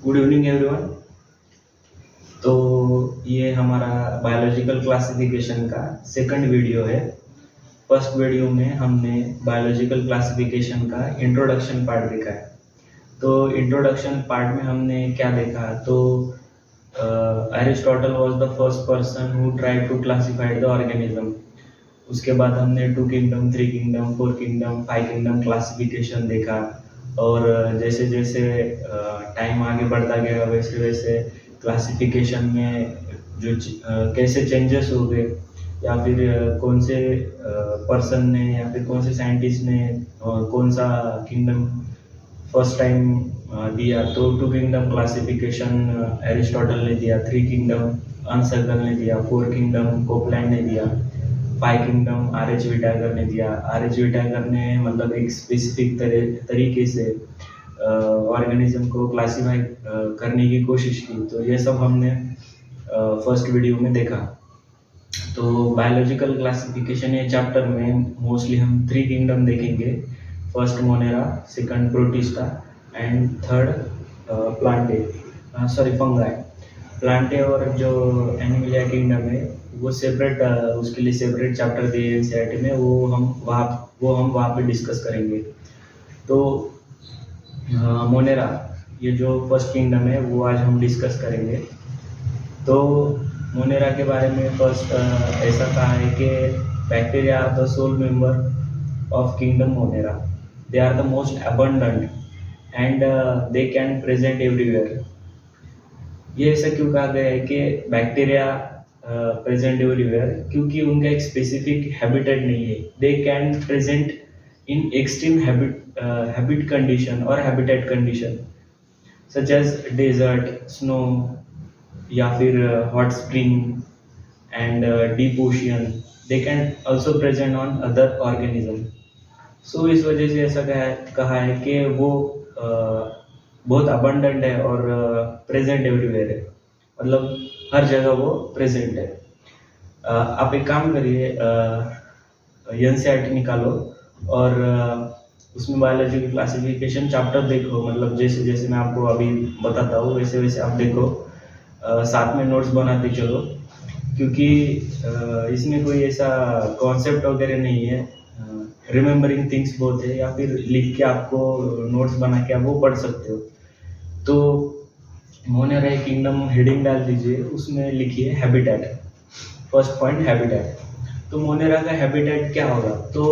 Good evening everyone. तो ये हमारा बायोलॉजिकल क्लासिफिकेशन का सेकंड वीडियो है। फर्स्ट वीडियो में हमने बायोलॉजिकल क्लासिफिकेशन का इंट्रोडक्शन पार्ट देखा है। तो इंट्रोडक्शन पार्ट में हमने क्या देखा, तो Aristotle was the first person who tried to classified the organism. उसके बाद हमने 2 kingdom, 3 kingdom, 4 kingdom, 5 kingdom classification देखा। और जैसे जैसे टाइम आगे बढ़ता गया वैसे वैसे क्लासिफिकेशन में कैसे चेंजेस हो गए, या फिर कौन से पर्सन ने या फिर कौन से साइंटिस्ट ने कौन सा किंगडम फर्स्ट टाइम दिया। तो 2 किंगडम क्लासिफिकेशन एरिस्टोटल ने दिया, 3 किंगडम अनसर्कल ने दिया, 4 किंगडम कोपलैंड ने दिया, 5 किंगडम आर.एच. विटाकर ने दिया। आर.एच. विटाकर ने मतलब एक स्पेसिफिक तरीके से ऑर्गेनिज्म को क्लासीफाई करने की कोशिश की। तो ये सब हमने फर्स्ट वीडियो में देखा। तो बायोलॉजिकल क्लासिफिकेशन ये चैप्टर में मोस्टली हम 3 किंगडम देखेंगे। First Monera, second protista and third fungi. Plantae और जो एनिमलिया किंगडम है वो सेपरेट, उसके लिए सेपरेट चैप्टर दिए एनसीईआरटी में, वो हम वहाँ पे डिस्कस करेंगे। तो मोनेरा, ये जो फर्स्ट किंगडम है वो आज हम डिस्कस करेंगे। तो मोनेरा के बारे में फर्स्ट ऐसा कहा है कि bacteria are the sole member of kingdom Monera. They are the most abundant and they can present everywhere. ये ऐसा क्यों कहा गया है कि बैक्टीरिया प्रेजेंट एवरीवेयर, क्योंकि उनका एक स्पेसिफिक हैबिटेट नहीं है। They can present in extreme habit condition और habitat condition such as desert, snow, या फिर hot spring and deep ocean. They can also present on other organism. So इस वजह से ऐसा कहा है कि वो बहुत अबंडेंट है और प्रेजेंट एवरीवेयर है, मतलब हर जगह वो प्रेजेंट है। आप एक काम करिए, एनसीईआरटी निकालो और उसमें बायोलॉजी की क्लासिफिकेशन चैप्टर देखो। मतलब जैसे जैसे मैं आपको अभी बताता हूँ वैसे वैसे आप देखो, साथ में नोट्स बनाते चलो, क्योंकि इसमें कोई ऐसा कॉन्सेप्ट वगैरह नहीं है। रिमेम्बरिंग थिंग्स बहुत है, या फिर लिख के आपको नोट्स बना के आप वो पढ़ सकते हो। तो मोनेरा किंगडम हेडिंग डाल दीजिए, उसमें लिखिए हैबिटेट। First point habitat. तो मोनेरा का हैबिटेट क्या होगा, तो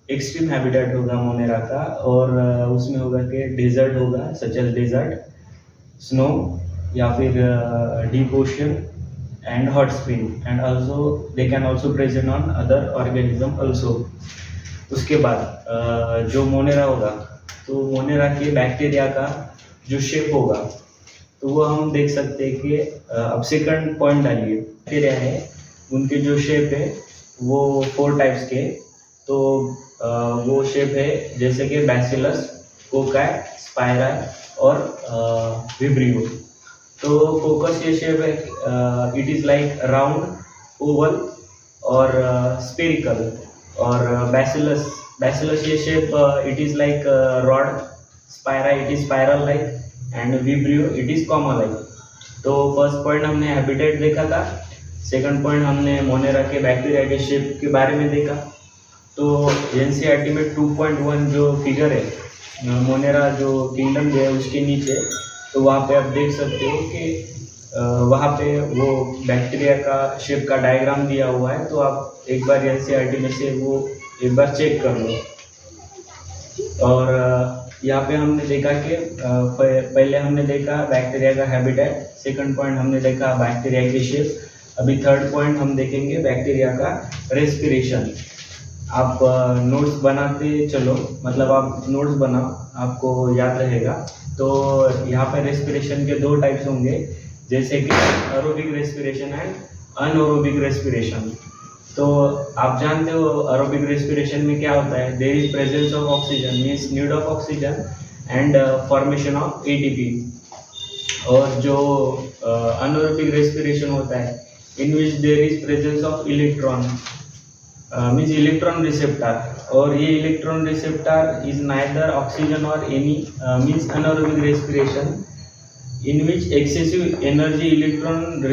एक्सट्रीम हैबिटेट होगा मोनेरा का, और उसमें होगा कि डेजर्ट होगा, सच एज डेजर्ट, स्नो, या फिर deep ocean and hot spring, and also they can also present on other organism also. उसके बाद जो मोनेरा होगा, तो मोनेरा के बैक्टीरिया का जो शेप होगा, तो वो हम देख सकते हैं कि अब सेकंड पॉइंट डालिए। बैक्टीरिया है, उनके जो शेप है वो 4 टाइप्स के। तो वो शेप है जैसे कि बैसिलस, कोकाई, स्पाइरा और विब्रियो। तो कोकस ये शेप है, it is like round, Oval और स्पेरिकल। और बैसिलस ये shape it is like rod, Spira it is spiral like, and vibrio it is comma like. तो फर्स्ट पॉइंट हमने हैबिटेट देखा था, सेकंड पॉइंट हमने मोनेरा के बैक्टीरिया के शेप के बारे में देखा। तो एनसीईआरटी में 2.1 जो फिगर है, मोनेरा जो किंगडम है उसके नीचे, तो वहाँ पे आप देख सकते हो कि वहाँ पे वो बैक्टीरिया का शेप का डायग्राम दिया हुआ है। तो आप एक बार एनसीईआरटी में से वो एक बार चेक कर लो। और यहाँ पे हमने देखा कि पहले हमने देखा बैक्टीरिया का हैबिटेट, सेकंड पॉइंट हमने देखा बैक्टीरिया की शेप। अभी थर्ड पॉइंट हम देखेंगे बैक्टीरिया का रेस्पिरेशन। आप नोट्स बनाते चलो, मतलब आप नोट्स बनाओ, आपको याद रहेगा। तो यहाँ पे रेस्पिरेशन के 2 टाइप्स होंगे, जैसे कि aerobic respiration and anaerobic respiration. तो आप जानते हो एरोबिक रेस्पिरेशन में क्या होता है, there is presence of oxygen, means need of oxygen and formation of ATP. और जो अनएरोबिक रेस्पिरेशन होता है, in which there is presence of electron, means electron receptor. और ये electron receptor is neither oxygen और any, means anaerobic respiration in which excessive energy electron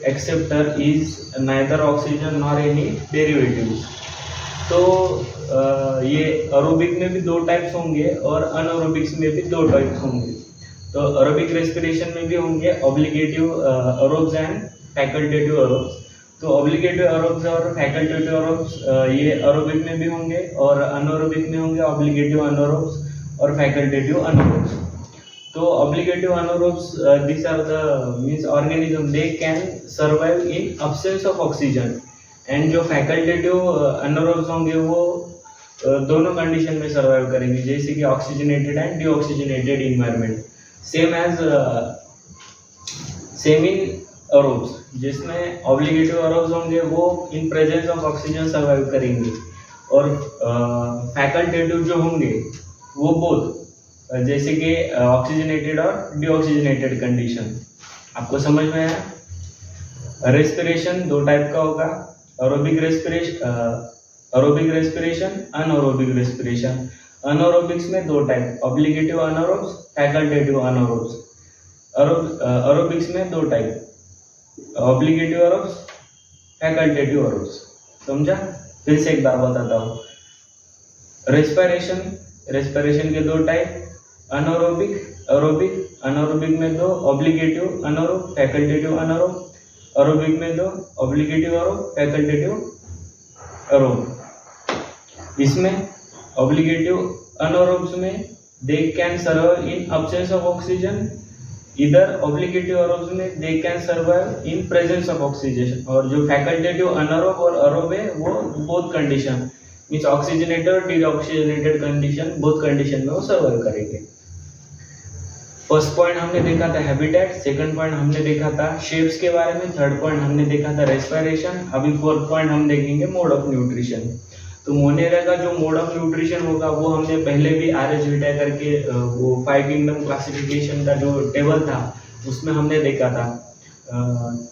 acceptor is neither oxygen nor any derivatives. तो ये aerobic में भी दो types होंगे और अनएरोबिक्स में भी दो टाइप्स होंगे। तो एरोबिक रेस्पिरेशन में भी होंगे ऑब्लिगेटिव एरोब्स एंड फैकल्टेटिव एरोब्स। तो ऑब्लिगेटिव एरोब्स और फैकल्टेटिव एरोब्स ये एरोबिक में भी होंगे और अनएरोबिक में होंगे ऑब्लिगेटिव अनएरोब्स और फैकल्टेटिव अनएरोब्स। तो ऑब्लिगेटिव अनएरोब्स these are the means organism they can survive in absence of oxygen and जो फैकल्टेटिव अनएरोब्स होंगे वो दोनों कंडीशन में सर्वाइव करेंगे, जैसे कि oxygenated and deoxygenated environment, same in aerobes, जिसमें ऑब्लिगेटिव एरोब्स होंगे वो in presence of oxygen survive करेंगे और फैकल्टेटिव जो होंगे वो बोथ जैसे कि ऑक्सीजनेटेड और डीऑक्सीजनेटेड कंडीशन। आपको समझ में आया? रेस्पिरेशन दो टाइप का होगा, एरोबिक रेस्पिरेशन, अनएरोबिक रेस्पिरेशन। अनएरोबिक्स में दो टाइप, ऑब्लिगेटिव अनएरोब्स, फैकल्टेटिव अनएरोब्स। एरोबिक्स में दो टाइप, ऑब्लिगेटिव एरोब्स, फैकल्टेटिव एरोब्स। समझा? फिर से एक बार बताता हूँ। रेस्पिरेशन के दो टाइप, अनएरोबिक, एरोबिक। अनएरोबिक में दो, ऑब्लिगेटिव अनएरोब, फैकल्टेटिव अनएरोब। एरोबिक में दो, ऑब्लिगेटिव एरोब, फैकल्टेटिव एरोब। इसमें ऑब्लिगेटिव अनएरोब्स में they can survive in absence of oxygen, इधर ऑब्लिगेटिव एरोब्स में they can survive in presence of oxygen. और जो फैकल्टेटिव अनएरोब और एरोब है वो both condition means oxygenated deoxygenated condition, both condition में वो सर्वाइव करेंगे। फर्स्ट पॉइंट हमने देखा था हैबिटेट, सेकंड पॉइंट हमने देखा था शेप्स के बारे में, थर्ड पॉइंट हमने देखा था रेस्पिरेशन। अभी फोर्थ पॉइंट हम देखेंगे मोड ऑफ न्यूट्रिशन। तो मोनेरा का जो मोड ऑफ न्यूट्रिशन होगा वो हमने पहले भी आर.एच. विटा करके वो 5 किंगडम क्लासिफिकेशन का जो टेबल था उसमें हमने देखा था।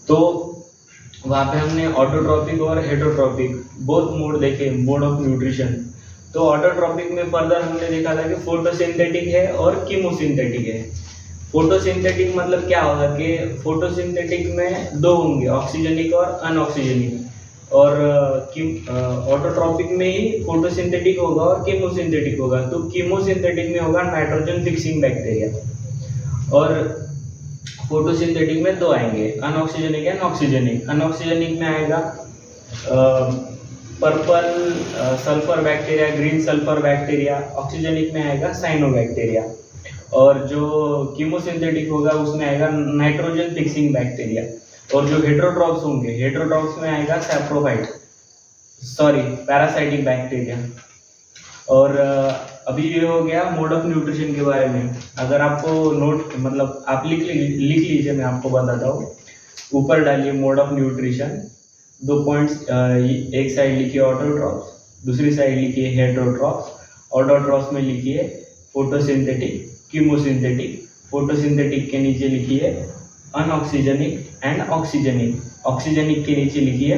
तो वहाँ पे हमने ऑटोट्रॉपिक और हेटरोट्रॉपिक बोथ मोड देखे, मोड ऑफ न्यूट्रिशन। तो ऑटोट्रॉपिक में फर्दर हमने देखा था कि फोटोसिंथेटिक है और कीमोसिंथेटिक है। फोटोसिंथेटिक मतलब क्या होगा कि फोटोसिंथेटिक में दो होंगे, ऑक्सीजनिक और अनऑक्सीजनिक, और ऑटोट्रॉपिक में ही फोटोसिंथेटिक होगा और कीमोसिंथेटिक होगा। तो कीमोसिंथेटिक में होगा नाइट्रोजन फिक्सिंग बैक्टीरिया और फोटोसिंथेटिक में दो आएंगे, अनऑक्सीजनिक एंड ऑक्सीजनिक। अनऑक्सीजनिक में आएगा purple sulphur bacteria, green sulphur bacteria. Oxygenic में आएगा साइनोबैक्टीरिया। और जो कीमोसिंथेटिक होगा उसमें आएगा नाइट्रोजन फिक्सिंग बैक्टीरिया। और जो हेट्रोट्रॉप्स होंगे, हेट्रोट्रॉप्स में आएगा पैरासाइटिक बैक्टीरिया। और अभी ये हो गया मोड ऑफ न्यूट्रिशन के बारे में। अगर आपको नोट मतलब आप लिख लीजिए, मैं आपको बताता हूँ। ऊपर डालिए मोड ऑफ न्यूट्रिशन, 2 पॉइंट्स, एक साइड लिखिए ऑटोट्रॉप्स, दूसरी साइड लिखिए हेट्रोट्रॉप्स। ऑटोट्रॉप्स में लिखिए फोटोसिंथेटिक, कीमोसिंथेटिक। फोटोसिंथेटिक के नीचे लिखिए अनऑक्सीजनिक एंड ऑक्सीजनिक। ऑक्सीजनिक के नीचे लिखिए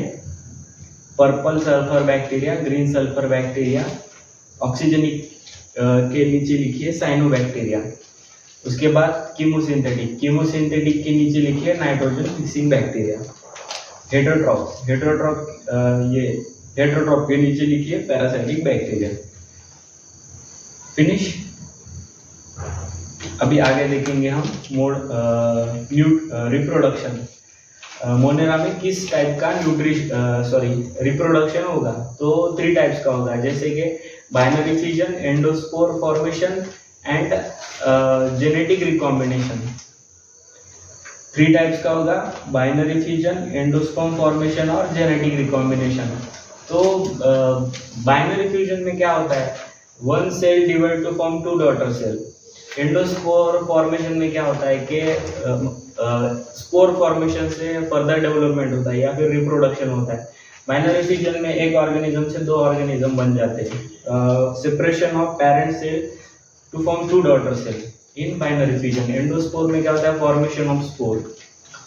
purple sulphur bacteria, green sulphur bacteria. Oxygenic के नीचे लिखिए साइनोबैक्टीरिया। उसके बाद कीमोसिंथेटिक, कीमोसिंथेटिक के नीचे लिखिए नाइट्रोजन फिक्सिंग बैक्टीरिया। हेट्रोट्रॉप के नीचे लिखिए पैरासाइटिक बैक्टीरिया। फिनिश। अभी आगे देखेंगे हम मोड रिप्रोडक्शन। मोनेरा में किस टाइप का रिप्रोडक्शन होगा? तो 3 टाइप्स का होगा, जैसे कि binary fission, endospore formation and genetic recombination. 3 types का होगा, बाइनरी फिजन, एंडोस्पर्म फॉर्मेशन और जेनेटिक रिकॉम्बिनेशन। तो बाइनरी फ्यूजन में क्या होता है? 1 cell divide to form 2 daughter cell. Endospore formation में क्या होता है कि स्पोर फॉर्मेशन से फर्दर डेवलपमेंट होता है या फिर रिप्रोडक्शन होता है। बाइनरी फ्यूजन में एक ऑर्गेनिज्म से 2 ऑर्गेनिज्म बन जाते हैं। Separation of parent cell to form 2 daughter cell in binary fusion. Endospore में क्या होता है? Formation of spore.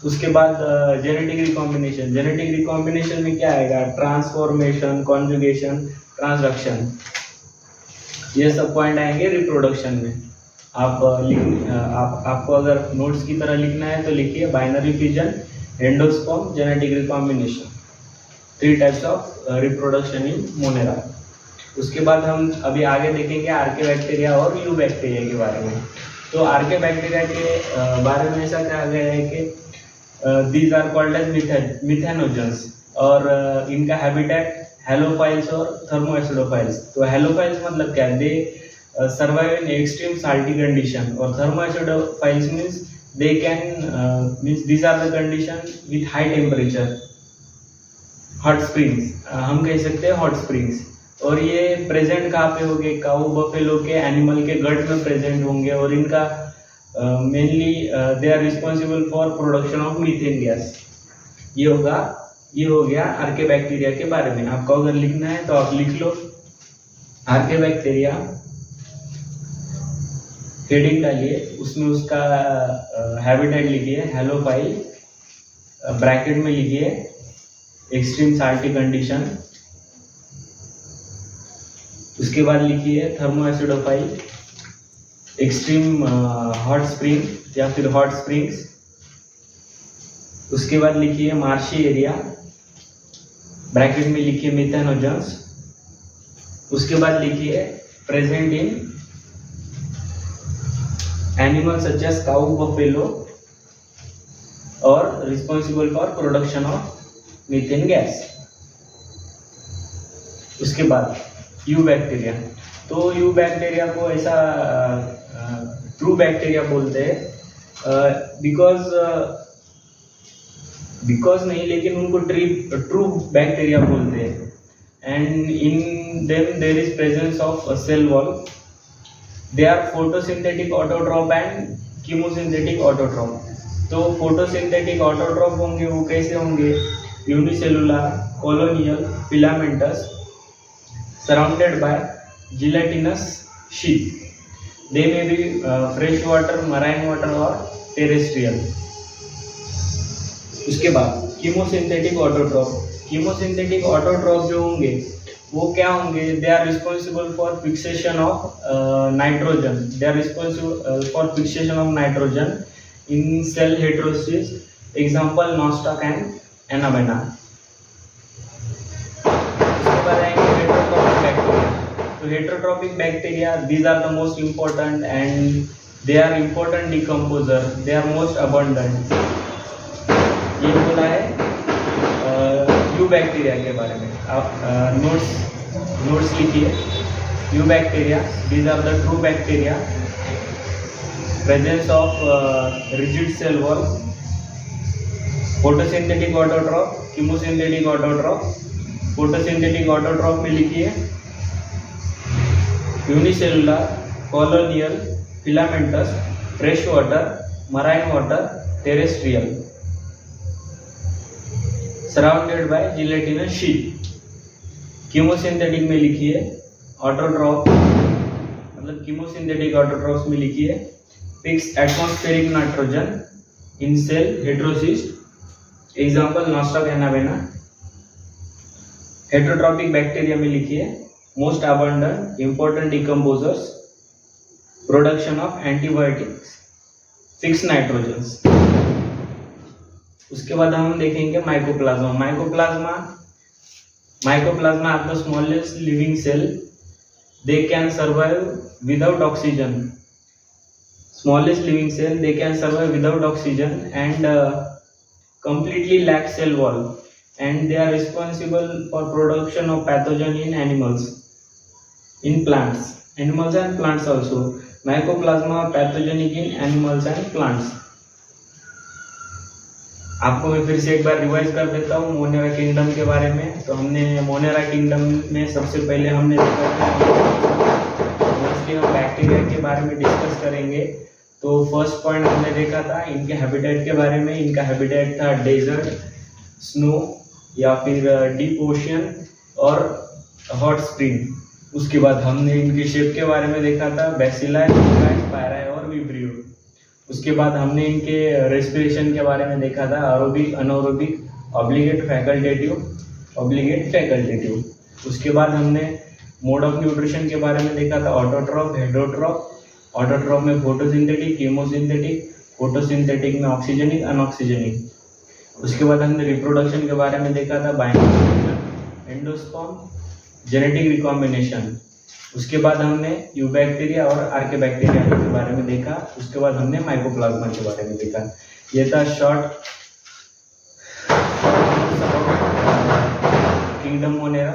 उसके बाद जेनेटिक रिकॉम्बिनेशन। जेनेटिक रिकॉम्बिनेशन में क्या आएगा? ट्रांसफॉर्मेशन, कॉन्जुगेशन, ट्रांसडक्शन, ये सब पॉइंट आएंगे रिप्रोडक्शन में। आपको अगर नोट्स की तरह लिखना है तो लिखिए binary fission, endosperm, genetic recombination, 3 types of reproduction in Monera. उसके बाद हम अभी आगे देखेंगे आर्के बैक्टीरिया और यू बैक्टीरिया के बारे में। तो आर्के बैक्टीरिया के बारे में ऐसा कहा गया है कि these are called as methanogens, और इनका हैबिटेट हेलोफाइल्स और थर्मोएसिडोफाइल्स। तो हेलोफाइल्स मतलब क्या है, they survive in extreme salty condition, और thermoacidophiles means they can means these are the condition with high temperature, hot springs, हम कह सकते हैं हॉट स्प्रिंग्स। और ये प्रेजेंट कहाँ पे होंगे, काऊ बफेलो के एनिमल के गट में प्रेजेंट होंगे, और इनका mainly they are responsible for production of methane gas. ये हो गया आर्के बैक्टीरिया के बारे में। आपको अगर लिखना है तो आप लिख लो आर्के बैक्टीरिया, हेडिंग डालिए, उसमें उसका हैबिटेट लिखिए हेलोफाइल, ब्रैकेट में लिखिए एक्सट्रीम साल्टी कंडीशन, उसके बाद लिखिए थर्मोएसिडोफाइल, एक्सट्रीम हॉट स्प्रिंग या फिर हॉट स्प्रिंग्स, उसके बाद लिखिए मार्शी एरिया, ब्रैकेट में लिखिए मिथेनोजेंस, उसके बाद लिखिए present in animal such as cow buffalo और responsible for production of methane gas. उसके बाद यू बैक्टीरिया, तो यू बैक्टीरिया को ऐसा ट्रू बैक्टीरिया बोलते हैं, बिकॉज नहीं, लेकिन उनको ट्रू बैक्टीरिया बोलते हैं। And in them there is presence of cell wall, they are photosynthetic autotroph and chemosynthetic autotroph. तो फोटोसिंथेटिक ऑटोट्रॉप होंगे, वो कैसे होंगे, unicellular, colonial, filamentous, surrounded by gelatinous sheath. They may be fresh water, marine water or terrestrial. उसके बाद chemosynthetic autotroph, chemosynthetic autotroph जो होंगे वो क्या होंगे, they are responsible for fixation of nitrogen, they are responsible for fixation of nitrogen in cell heterocyst, example Nostoc and Anabaena. उसके बाद आएंगे तो heterotrophic bacteria, these are the most important and they are important decomposer, they are most abundant। ये बोला है you bacteria के बारे में। आप नोट्स लिखिए। You bacteria, these are the true bacteria, presence of rigid cell wall, photosynthetic autotroph, chemosynthetic autotroph। photosynthetic autotroph में लिखिए unicellular, colonial, filamentous, fresh water, marine water, terrestrial, surrounded by gelatinous sheet. Chemosynthetic में लिखिए autotroph, मतलब chemosynthetic autotrophs में लिखिए fix atmospheric nitrogen in cell heterocyst, example Nostoc Anabaena. Heterotrophic bacteria में लिखिए most abundant, important decomposers, production of antibiotics, fixed nitrogens। उसके बाद हम देखेंगे mycoplasma. Mycoplasma are the smallest living cell, they can survive without oxygen, smallest living cell, they can survive without oxygen and completely lack cell wall, and they are responsible for production of pathogen in animals, in plants, animals and plants also। mycoplasma pathogenic in animals and plants। आपको मैं फिर से एक बार revise कर देता हूँ Monera kingdom के बारे में। तो हमने मोनेरा किंगडम में सबसे पहले हमने मोस्टली हम बैक्टीरिया के बारे में डिस्कस करेंगे। तो फर्स्ट पॉइंट हमने देखा था इनके हैबिटेट के बारे में। इनका हैबिटेट था डेजर्ट, स्नो या फिर डीप ओशियन और हॉट स्प्रिंग। उसके बाद हमने इनके शेप के बारे में देखा था, बैसिलाई, पायरा और विब्रियो। उसके बाद हमने इनके रेस्पिरेशन के बारे में देखा था, एरोबिक, अनएरोबिक, ऑब्लिगेट, फैकल्टेटिव। उसके बाद हमने मोड ऑफ न्यूट्रिशन के बारे में देखा था, ऑटोट्रॉफ, हेटेरोट्रॉफ, ऑटोट्रॉफ में फोटोसिंथेटिक, कीमोसिंथेटिक, फोटोसिंथेटिक में ऑक्सीजनिक, अनऑक्सीजनिक। उसके बाद हमने रिप्रोडक्शन के बारे में देखा था, बाइंडिंग, एंडोस्पर्म, जेनेटिक रिकॉम्बिनेशन। उसके बाद हमने यूबैक्टीरिया और आर्के बैक्टीरिया के बारे में देखा। उसके बाद हमने माइकोप्लाज्मा के बारे में देखा। ये था शॉर्ट किंगडम मोनेरा।